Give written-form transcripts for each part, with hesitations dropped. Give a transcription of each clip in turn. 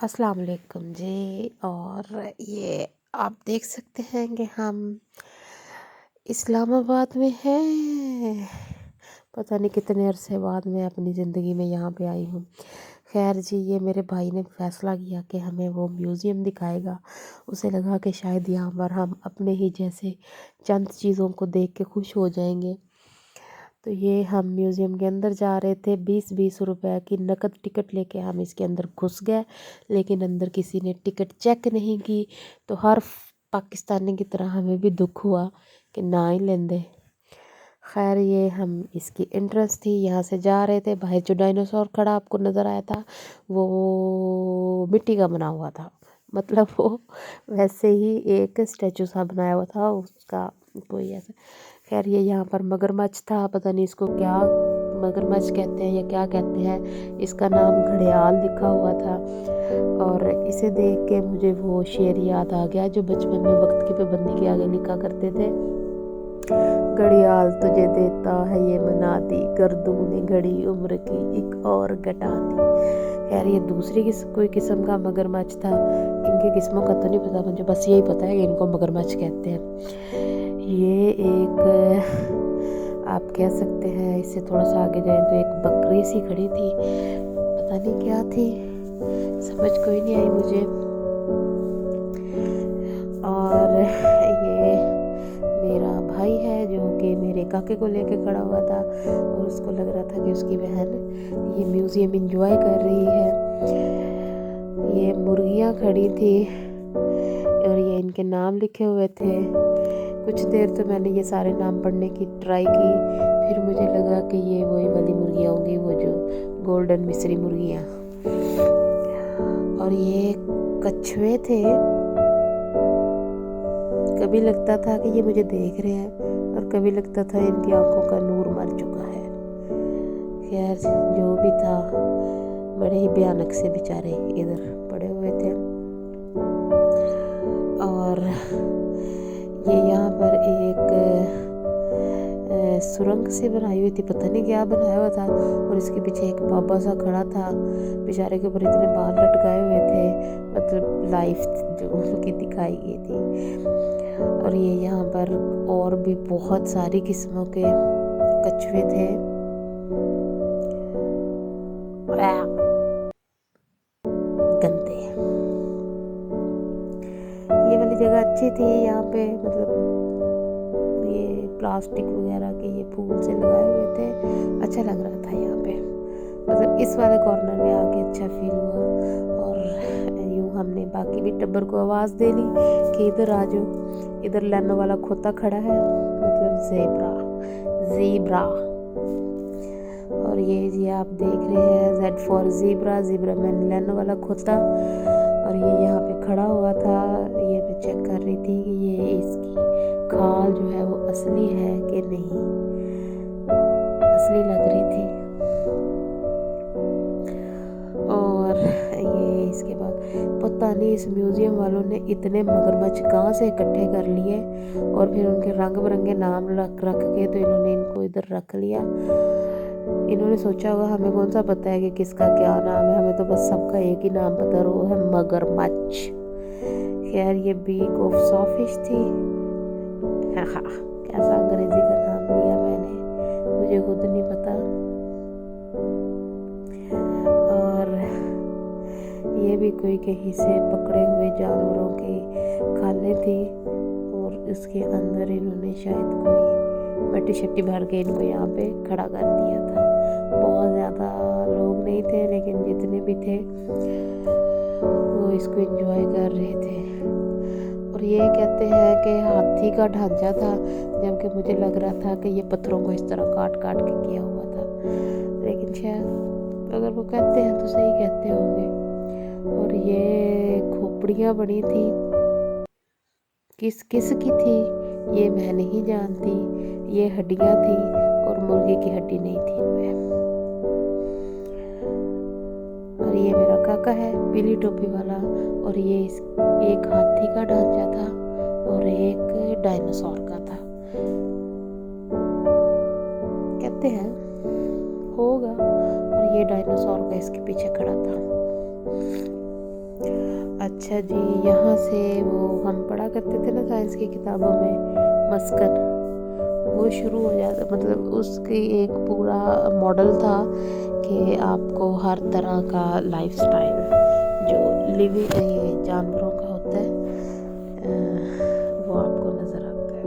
अस्सलाम वालेकुम जी। और ये आप देख सकते हैं कि हम इस्लामाबाद में हैं। पता नहीं कितने अरसे बाद मैं अपनी ज़िंदगी में यहाँ पे आई हूँ। खैर जी, ये मेरे भाई ने फ़ैसला किया कि हमें वो म्यूज़ियम दिखाएगा। उसे लगा कि शायद यहाँ पर हम अपने ही जैसे चंद चीज़ों को देख के खुश हो जाएंगे। तो ये हम म्यूज़ियम के अंदर जा रहे थे, 20-20 रुपए की नकद टिकट लेके हम इसके अंदर घुस गए। लेकिन अंदर किसी ने टिकट चेक नहीं की, तो हर पाकिस्तानी की तरह हमें भी दुख हुआ कि ना ही लेंदे। खैर, ये हम इसकी एंट्रेंस थी, यहाँ से जा रहे थे। बाहर जो डायनासोर खड़ा आपको नज़र आया था, वो मिट्टी का बना हुआ था। मतलब वो वैसे ही एक स्टैचू सा बनाया हुआ था उसका, कोई ऐसा। खैर, ये यहाँ पर मगरमच्छ था, पता नहीं इसको क्या मगरमच्छ कहते हैं या क्या कहते हैं। इसका नाम घड़ियाल लिखा हुआ था। और इसे देख के मुझे वो शेर याद आ गया जो बचपन में वक्त की पाबंदी के आगे लिखा करते थे। घड़ियाल तुझे देता है ये मनाती, गर्दू ने घड़ी उम्र की एक और घटा दी। यार, ये दूसरी कोई किस्म का मगरमच्छ था। इनके किस्मों का तो नहीं पता मुझे, बस यही पता है कि इनको मगरमच्छ कहते हैं। ये एक आप कह सकते हैं, इससे थोड़ा सा आगे जाए तो एक बकरी सी खड़ी थी, पता नहीं क्या थी, समझ कोई नहीं आई मुझे। और ये मेरा भाई है जो कि मेरे काके को लेके खड़ा हुआ था, और उसको लग रहा था कि उसकी बहन ये म्यूज़ियम एंजॉय कर रही है। ये मुर्गियाँ खड़ी थी और ये इनके नाम लिखे हुए थे। कुछ देर तो मैंने ये सारे नाम पढ़ने की ट्राई की, फिर मुझे लगा कि ये वही वाली मुर्गियाँ होंगी, वो जो गोल्डन मिस्री मुर्गियाँ। और ये कछुए थे। कभी लगता था कि ये मुझे देख रहे हैं और कभी लगता था इनकी आंखों का नूर मर चुका है। खैर, जो भी था, बड़े ही भयानक से बेचारे इधर पड़े हुए थे। और ये यहाँ पर एक सुरंग से बनाई हुई थी, पता नहीं क्या बनाया हुआ था। और इसके पीछे एक बाबा सा खड़ा था, बेचारे के ऊपर इतने बाल लटकाए हुए थे, मतलब लाइफ जो उनकी दिखाई गई थी। और ये यहाँ पर और भी बहुत सारी किस्मों के कछुए थे। गंदे। ये वाली जगह अच्छी थी, यहाँ पे मतलब ये प्लास्टिक वगैरह के ये फूल से लगाए हुए थे, अच्छा लग रहा था यहाँ पे। मतलब इस वाले कॉर्नर में आके अच्छा फील हुआ। और यूँ हमने बाकी भी टब्बर को आवाज़ दे ली कि इधर आ जाओ। इधर लैनो वाला खोता खड़ा है, मतलब ज़ीब्रा। और ये आप देख रहे हैं Z फॉर ज़ीब्रा, ज़ीब्रा में लैनो वाला खोता। और ये यहाँ पे खड़ा हुआ था, ये मैं चेक कर रही थी कि ये इसकी खाल जो है वो असली है कि नहीं। असली लग रही थी। और ये इसके बाद पता नहीं इस म्यूज़ियम वालों ने इतने मगरमच्छ कहाँ से इकट्ठे कर लिए, और फिर उनके रंग बिरंगे नाम रख के तो इन्होंने इनको इधर रख लिया। इन्होंने सोचा होगा हमें कौन सा पता है कि किसका क्या नाम है, हमें तो बस सबका एक ही नाम पता है, वो है मगरमच्छ। खैर, ये बीक ऑफ सॉफिश थी। हाँ, कैसा अंग्रेजी का नाम लिया मैंने, मुझे खुद नहीं पता। और ये भी कोई कहीं से पकड़े हुए जानवरों की खाने थी, और इसके अंदर इन्होंने शायद कोई मट्टी शट्टी भर के इनको यहाँ पे खड़ा कर दिया था। बहुत ज़्यादा लोग नहीं थे, लेकिन जितने भी थे वो इसको एंजॉय कर रहे थे। और ये कहते हैं कि हाथी का ढांचा था, जबकि मुझे लग रहा था कि ये पत्थरों को इस तरह काट काट के किया हुआ था। लेकिन शायद अगर वो कहते हैं तो सही कहते होंगे। और ये खोपड़ियाँ बनी थी, किस किस की थी ये मैं नहीं जानती। ये हड्डियाँ थी और मुर्गे की हड्डी नहीं थी इनमें। और ये मेरा काका है, पीली टोपी वाला। और ये एक हाथी का ढांचा था और एक डायनासोर का था, कहते हैं होगा। और ये डायनासोर का इसके पीछे खड़ा था। अच्छा जी, यहाँ से वो हम पढ़ा करते थे ना साइंस की किताबों में मस्कन, वो शुरू हो जाता, मतलब उसकी एक पूरा मॉडल था कि आपको हर तरह का लाइफस्टाइल जो लिविंग ये जानवरों का होता है वो आपको नज़र आता है।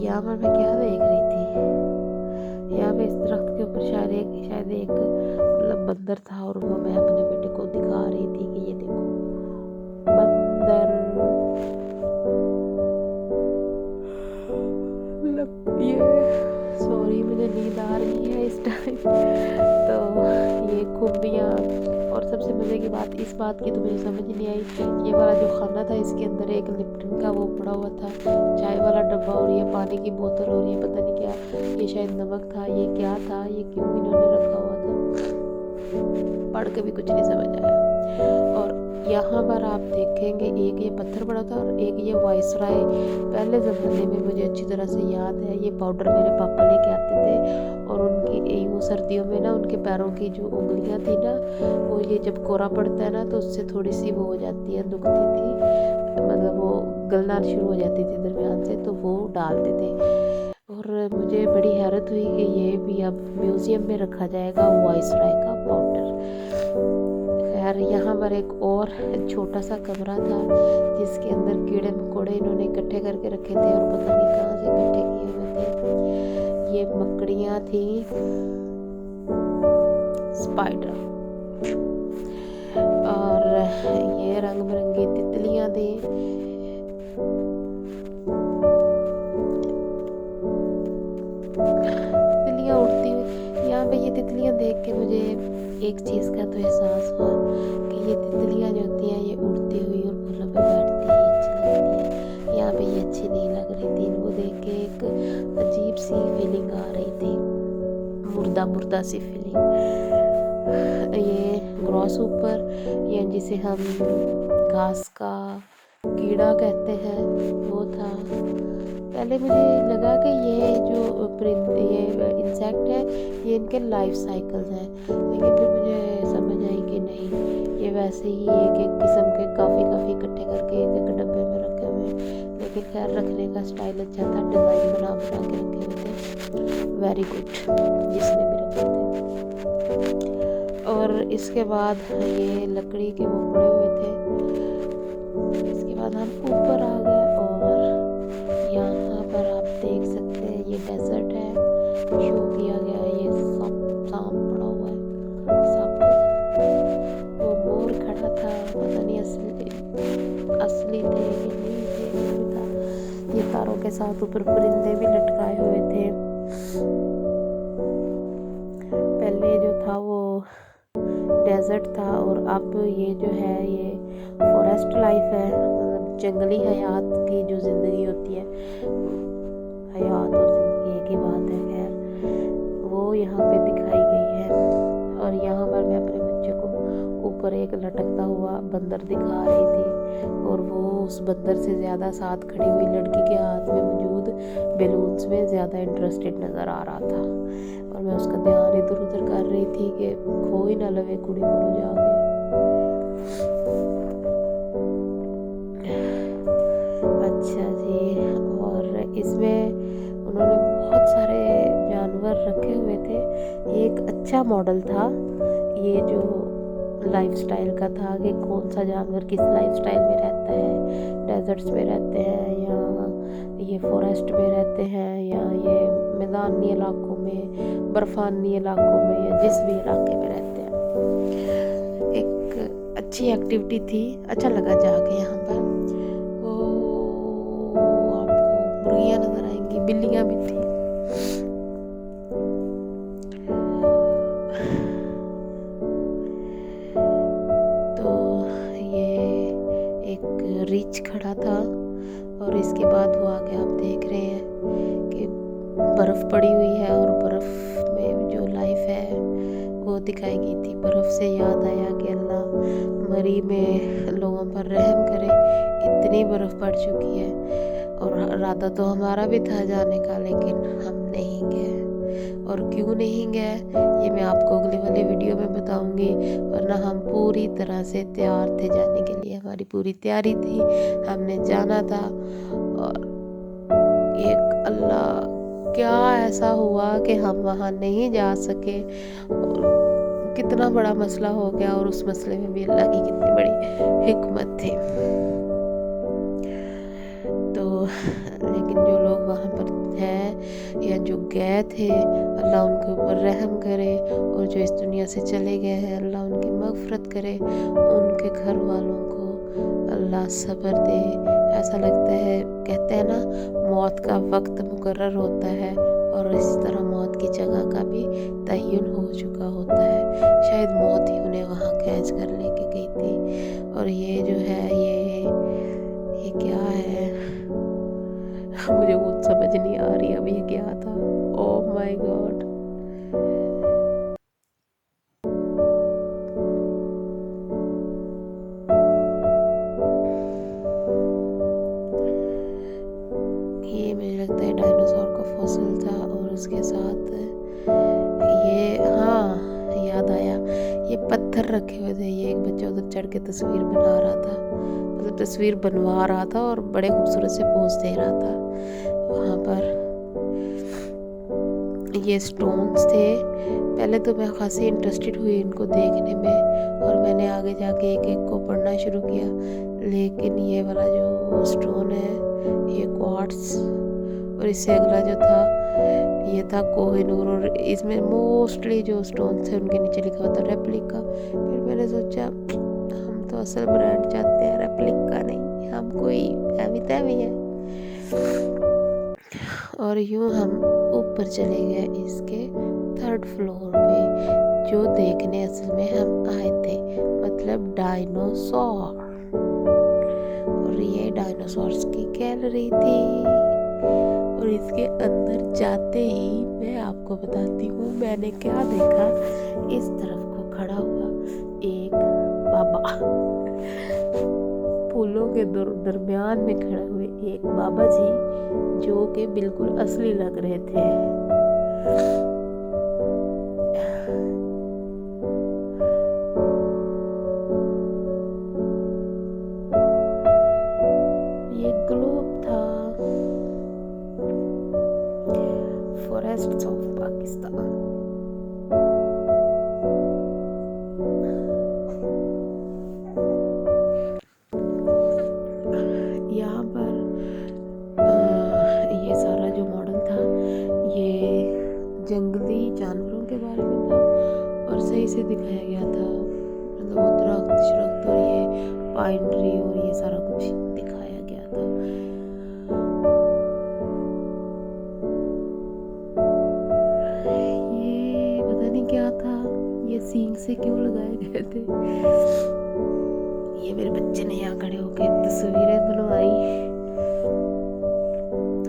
यहाँ पर मैं क्या देख रही थी, यहाँ पे इस दरख्त के ऊपर शायद एक मतलब बंदर था, और वो मैं अपने बेटे को दिखा रही थी कि ये देखो बंदर, मतलब ये सॉरी मुझे नींद आ रही है इस टाइम। तो ये खूबियाँ, और सबसे मज़े की बात इस बात की तो मुझे समझ नहीं आई, ये वाला जो खाना था इसके अंदर एक लिप्टन का वो पड़ा हुआ था, चाय वाला डब्बा, और ये पानी की बोतल, और ये पता नहीं क्या, ये शायद नमक था, ये क्या था, ये क्यों इन्होंने रखा हुआ था, पढ़ के भी कुछ नहीं समझ आया। और यहाँ पर आप देखेंगे एक ये पत्थर पड़ा था, और एक ये वाइसराय, पहले ज़माने में मुझे अच्छी तरह से याद है, ये पाउडर मेरे पापा लेके आते थे, और उनकी यूँ सर्दियों में ना उनके पैरों की जो उंगलियाँ थी ना, वो ये जब कोहरा पड़ता है ना तो उससे थोड़ी सी वो हो जाती है, दुखती थी, मतलब वो गलना शुरू हो जाती थी दरमियान से, तो वो डालते थे। और मुझे बड़ी हैरत हुई कि ये भी अब म्यूज़ियम में रखा जाएगा, वाइसराय का पाउडर। खैर यहाँ पर एक और छोटा सा कमरा था जिसके अंदर कीड़े मकोड़े इन्होंने इकट्ठे करके रखे थे, और पता नहीं कहाँ से इकट्ठे किए हुए थे। ये मकड़ियाँ थी, स्पाइडर, और ये रंग बिरंगी तितलियाँ थी। तितलियाँ उड़ती हुई, यहाँ पे ये तितलियाँ देख के मुझे एक चीज़ का तो एहसास हुआ कि ये तितलियाँ जो होती हैं ये उड़ती हुई और फूलों पे बैठती हैं, अच्छी लगती है। यहाँ पे ये अच्छी नहीं लग रही थी, इनको देख के एक अजीब सी फीलिंग आ रही थी, मुर्दा मुर्दा सी फीलिंग। ये ग्रॉस ऊपर, ये जिसे हम घास का कीड़ा कहते हैं, वो था। पहले मुझे लगा कि ये जो परिंदे, ये इंसेक्ट है, ये इनके लाइफ साइकिल्स हैं, लेकिन फिर मुझे समझ आई कि नहीं, ये वैसे ही एक एक किस्म के काफ़ी इकट्ठे करके एक एक डब्बे में रखे हुए हैं। लेकिन खैर रखने का स्टाइल अच्छा था, डिज़ाइन बना के रखे हुए थे, वेरी गुड जिसने भी रखे थे। और इसके बाद ये लकड़ी के वो पड़े हुए थे। इसके बाद हम ऊपर आ गए, और यहाँ पर आप देख सकते हैं ये डेजर्ट है, शो किया गया है, ये सांप पड़ा हुआ है, सांप, वो मोर खड़ा था, पता नहीं असली थे कि नहीं थे, नहीं था। ये तारों के साथ ऊपर परिंदे भी लटकाए हुए थे। पहले जो था वो डेजर्ट था, और अब ये जो है ये फॉरेस्ट लाइफ है, मतलब जंगली हयात की जो ज़िंदगी होती है, हयात और ज़िंदगी एक ही बात है, खैर वो यहाँ पे दिखाई गई है। और यहाँ पर मैं अपने बच्चे को ऊपर एक लटकता हुआ बंदर दिखा रही थी, और वो उस बंदर से ज़्यादा साथ खड़ी हुई लड़की के हाथ में मौजूद बैलून्स में ज़्यादा इंटरेस्टेड नज़र आ रहा था, और मैं उसका ध्यान इधर उधर कर रही थी कि खो ही ना लवे कुड़ी को जाके। अच्छा जी, और इसमें उन्होंने बहुत सारे जानवर रखे हुए थे। एक अच्छा मॉडल था ये जो लाइफस्टाइल का था कि कौन सा जानवर किस लाइफस्टाइल में रहता है, डेजर्ट्स में रहते हैं या ये फॉरेस्ट में रहते हैं, या ये मैदानी इलाकों में, बर्फानी इलाकों में, या जिस भी इलाके में रहते हैं। एक अच्छी एक्टिविटी थी, अच्छा लगा जाके। यहाँ पर वो आपको मुर्गियाँ नज़र आएंगी, बिल्लियाँ भी थी। तो ये एक रिच खड़ा था, और इसके बाद वो आगे आप देख रहे हैं कि बर्फ़ पड़ी हुई है, और बर्फ़ में जो लाइफ है वो दिखाई गई थी। बर्फ़ से याद आया कि अल्लाह मरी में लोगों पर रहम करे, इतनी बर्फ़ पड़ चुकी है, और इरादा तो हमारा भी था जाने का, लेकिन हम नहीं गए। और क्यों नहीं गए ये मैं आपको अगले वाले वीडियो में बताऊंगी। वरना हम पूरी तरह से तैयार थे जाने के लिए, हमारी पूरी तैयारी थी, हमने जाना था। और एक अल्लाह क्या ऐसा हुआ कि हम वहाँ नहीं जा सके, और कितना बड़ा मसला हो गया, और उस मसले में भी अल्लाह की कितनी बड़ी हिकमत थी। तो लेकिन जो लोग वहाँ पर हैं या जो गए थे, अल्लाह उनके ऊपर रहम करे, और जो इस दुनिया से चले गए हैं अल्लाह उनकी मग़फ़िरत करे, उनके घर वालों को अल्लाह सब्र दे। ऐसा लगता है, कहते हैं ना, मौत का वक्त मुकर्रर होता है, और इस तरह मौत की जगह का भी तयन हो चुका होता है। शायद मौत ही उन्हें वहाँ कैच कर लेके गई थी। और ये जो है ये क्या है मुझे कुछ समझ नहीं आ रही अब ये क्या था। Oh my God. ये मुझे लगता है डायनासोर का फॉसिल था, और उसके साथ ये, हाँ याद आया, ये पत्थर रखे हुए थे। ये एक बच्चा उधर चढ़ के तस्वीर बना रहा था, मतलब तस्वीर बनवा रहा था, और बड़े खूबसूरत से पोज दे रहा था वहाँ पर। ये स्टोन्स थे। पहले तो मैं खासी इंटरेस्टेड हुई इनको देखने में, और मैंने आगे जाके एक एक को पढ़ना शुरू किया। लेकिन ये वाला जो स्टोन है ये क्वार्ट्ज, और इससे अगला जो था ये था कोहिनूर, और इसमें मोस्टली जो स्टोन थे उनके नीचे लिखा हुआ था रेप्लिका। फिर मैंने सोचा हम तो असल ब्रांड चाहते हैं, रेप्लिका नहीं, हम कोई हैवी तैवी है। और यूँ हम ऊपर चले गए इसके 3rd फ्लोर पे, जो देखने असल में हम आए थे, मतलब डायनासोर। और ये डायनासोर्स की गैलरी थी, और इसके अंदर जाते ही मैं आपको बताती हूँ मैंने क्या देखा। इस तरफ को खड़ा हुआ एक बाबा, फूलों के दरमियान में खड़े हुए एक बाबा जी, जो कि बिल्कुल असली लग रहे थे। ये ग्लोब था, फॉरेस्ट्स ऑफ पाकिस्तान। यहाँ पर ये सारा जो मॉडल था ये जंगली जानवरों के बारे में था, और सही से दिखाया गया था, मतलब वो दरख्त शरख्त और ये पाइन ट्री और ये सारा कुछ दिखाया गया था। ये पता नहीं क्या था, ये सींग से क्यों लगाए गए थे। ये मेरे बच्चे ने यहाँ खड़े होकर तस्वीरें बनवाई।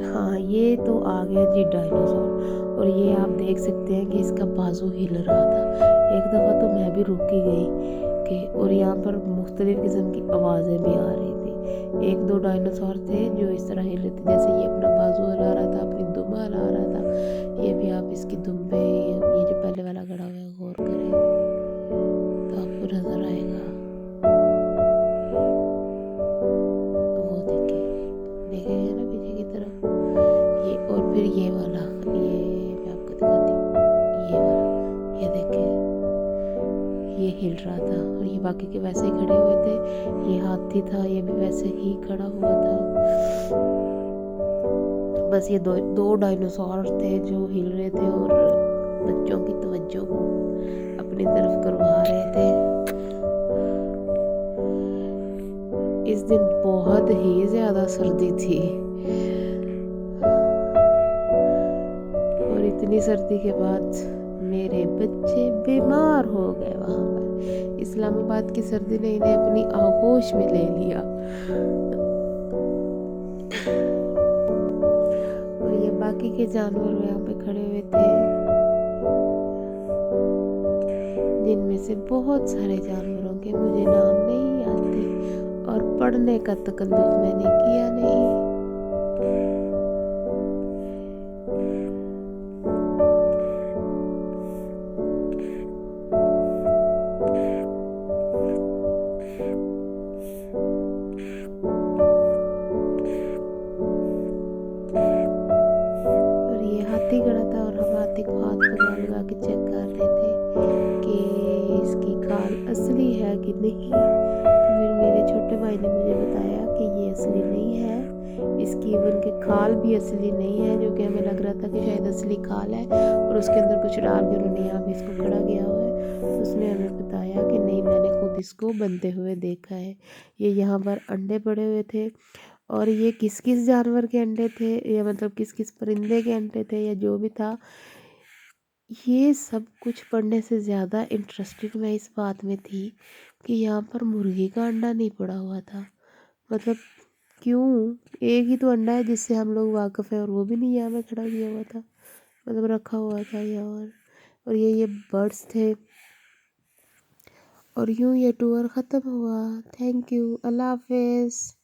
हाँ ये तो आ गया जी डायनासोर, और ये आप देख सकते हैं कि इसका बाजू हिल रहा था। एक दफ़ा तो मैं भी रुकी गई कि, और यहाँ पर मुख्तलिफ किस्म की आवाज़ें भी आ रही थी। 1-2 डायनासोर थे जो इस तरह हिल रहे थे, जैसे ये अपना बाजू हिला रहा था, अपनी दुम हिला रहा था। ये भी आप इसकी दुम पे, ये जो पहले वाला खड़ा हुआ है गौर करें तो आपको नज़र आएगा। वो देखेगा ना पीछे की तरफ ये, और फिर ये वाला, ये मैं आपको दिखाती हूँ, ये वाला, ये देखें ये हिल रहा था, और ये बाकी के वैसे ही खड़े हुए थे। ये हाथी था, ये भी वैसे ही खड़ा हुआ था। बस ये दो डायनासोर थे जो हिल रहे थे, और बच्चों की तवज्जो को अपनी तरफ करवा रहे थे। इस दिन बहुत ही ज़्यादा सर्दी थी, और इतनी सर्दी के बाद मेरे बच्चे बीमार हो गए। वहाँ पर इस्लामाबाद की सर्दी ने इन्हें अपनी आगोश में ले लिया, और ये बाकी के जानवर यहाँ पे खड़े हुए थे, जिनमें से बहुत सारे जानवरों के मुझे नाम नहीं आते, और पढ़ने का तकल्लुफ़ मैंने किया नहीं। असली है कि नहीं। तो फिर मेरे छोटे भाई ने मुझे बताया कि ये असली नहीं है, इसकी इवन के खाल भी असली नहीं है, जो कि हमें लग रहा था कि शायद असली खाल है और उसके अंदर कुछ डाल के उन्होंने यहाँ पे इसको खड़ा किया हुआ है। तो उसने हमें बताया कि नहीं, मैंने खुद इसको बनते हुए देखा है। ये यहाँ पर अंडे पड़े हुए थे और ये किस किस जानवर के अंडे थे, या मतलब किस किस परिंदे के अंडे थे, या जो भी था, ये सब कुछ पढ़ने से ज़्यादा इंटरेस्टेड मैं इस बात में थी कि यहाँ पर मुर्गी का अंडा नहीं पड़ा हुआ था। मतलब क्यों? एक ही तो अंडा है जिससे हम लोग वाकिफ़ हैं, और वो भी नहीं यहाँ पे खड़ा किया हुआ था, मतलब रखा हुआ था यहाँ। और ये बर्ड्स थे। और यूँ ये टूर ख़त्म हुआ। थैंक यू, अल्लाह हाफिज़।